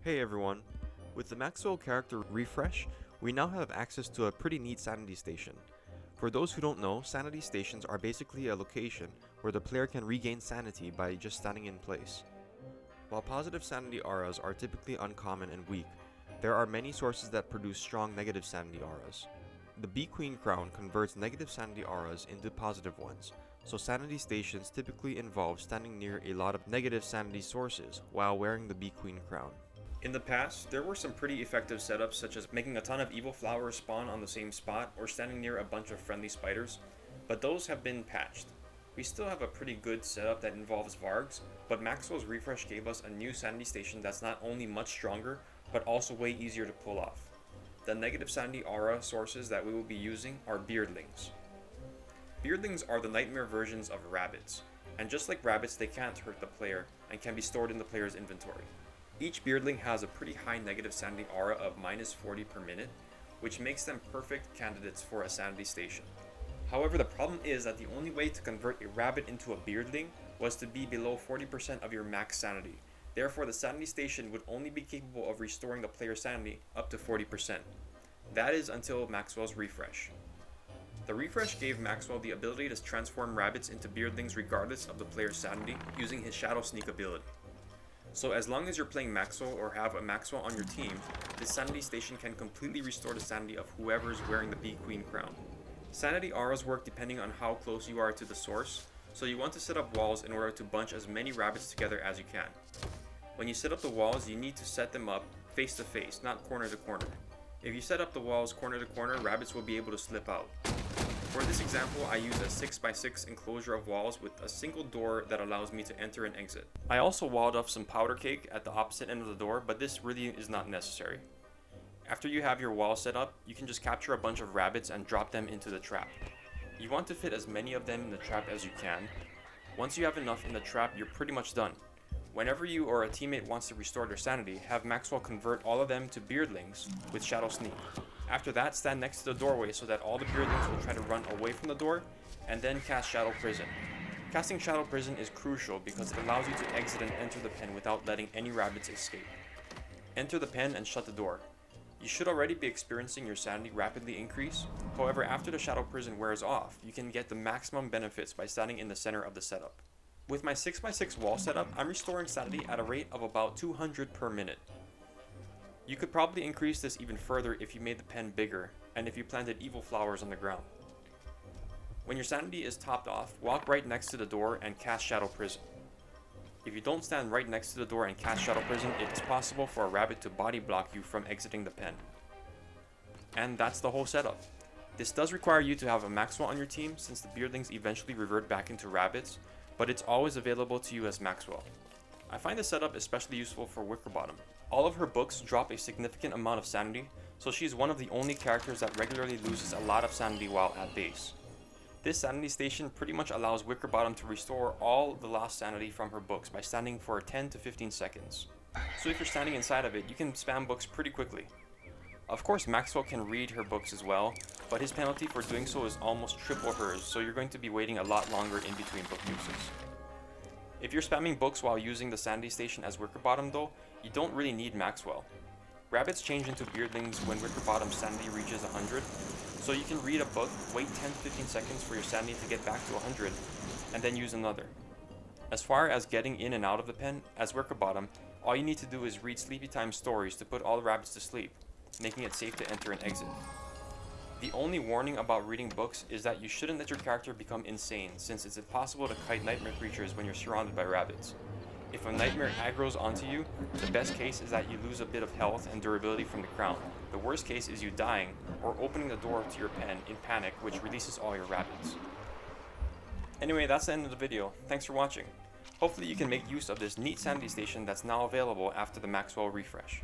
Hey everyone! With the Maxwell character refresh, we now have access to a pretty neat sanity station. For those who don't know, sanity stations are basically a location where the player can regain sanity by just standing in place. While positive sanity auras are typically uncommon and weak, there are many sources that produce strong negative sanity auras. The Bee Queen crown converts negative sanity auras into positive ones, so sanity stations typically involve standing near a lot of negative sanity sources while wearing the Bee Queen crown. In the past, there were some pretty effective setups such as making a ton of evil flowers spawn on the same spot or standing near a bunch of friendly spiders, but those have been patched. We still have a pretty good setup that involves Vargs, but Maxwell's refresh gave us a new sanity station that's not only much stronger, but also way easier to pull off. The negative sanity aura sources that we will be using are beardlings. Beardlings are the nightmare versions of rabbits, and just like rabbits they can't hurt the player and can be stored in the player's inventory. Each beardling has a pretty high negative sanity aura of minus 40 per minute, which makes them perfect candidates for a sanity station. However, the problem is that the only way to convert a rabbit into a beardling was to be below 40% of your max sanity. Therefore, the sanity station would only be capable of restoring the player's sanity up to 40%. That is until Maxwell's refresh. The refresh gave Maxwell the ability to transform rabbits into beardlings regardless of the player's sanity using his Shadow Sneak ability. So as long as you're playing Maxwell or have a Maxwell on your team, this sanity station can completely restore the sanity of whoever is wearing the Bee Queen crown. Sanity auras work depending on how close you are to the source, so you want to set up walls in order to bunch as many rabbits together as you can. When you set up the walls, you need to set them up face to face, not corner to corner. If you set up the walls corner to corner, rabbits will be able to slip out. For this example, I use a 6x6 enclosure of walls with a single door that allows me to enter and exit. I also walled off some powder cake at the opposite end of the door, but this really is not necessary. After you have your wall set up, you can just capture a bunch of rabbits and drop them into the trap. You want to fit as many of them in the trap as you can. Once you have enough in the trap, you're pretty much done. Whenever you or a teammate wants to restore their sanity, have Maxwell convert all of them to beardlings with Shadow Sneak. After that, stand next to the doorway so that all the beardlings will try to run away from the door, and then cast Shadow Prison. Casting Shadow Prison is crucial because it allows you to exit and enter the pen without letting any rabbits escape. Enter the pen and shut the door. You should already be experiencing your sanity rapidly increase. However, after the Shadow Prison wears off, you can get the maximum benefits by standing in the center of the setup. With my 6x6 wall setup, I'm restoring sanity at a rate of about 200 per minute. You could probably increase this even further if you made the pen bigger, and if you planted evil flowers on the ground. When your sanity is topped off, walk right next to the door and cast Shadow Prison. If you don't stand right next to the door and cast Shadow Prison, it is possible for a rabbit to body block you from exiting the pen. And that's the whole setup. This does require you to have a Maxwell on your team since the beardlings eventually revert back into rabbits, but it's always available to you as Maxwell. I find this setup especially useful for Wickerbottom. All of her books drop a significant amount of sanity, so she's one of the only characters that regularly loses a lot of sanity while at base. This sanity station pretty much allows Wickerbottom to restore all the lost sanity from her books by standing for 10 to 15 seconds. So if you're standing inside of it, you can spam books pretty quickly. Of course, Maxwell can read her books as well, but his penalty for doing so is almost triple hers, so you're going to be waiting a lot longer in between book uses. If you're spamming books while using the sanity station as Wickerbottom though, you don't really need Maxwell. Rabbits change into beardlings when Wickerbottom's sanity reaches 100, so you can read a book, wait 10-15 seconds for your sanity to get back to 100, and then use another. As far as getting in and out of the pen, as Wickerbottom, all you need to do is read Sleepy Time stories to put all the rabbits to sleep, making it safe to enter and exit. The only warning about reading books is that you shouldn't let your character become insane, since it's impossible to kite nightmare creatures when you're surrounded by rabbits. If a nightmare aggroes onto you, the best case is that you lose a bit of health and durability from the crown. The worst case is you dying, or opening the door to your pen in panic, which releases all your rabbits. Anyway, that's the end of the video. Thanks for watching. Hopefully you can make use of this neat sanity station that's now available after the Maxwell refresh.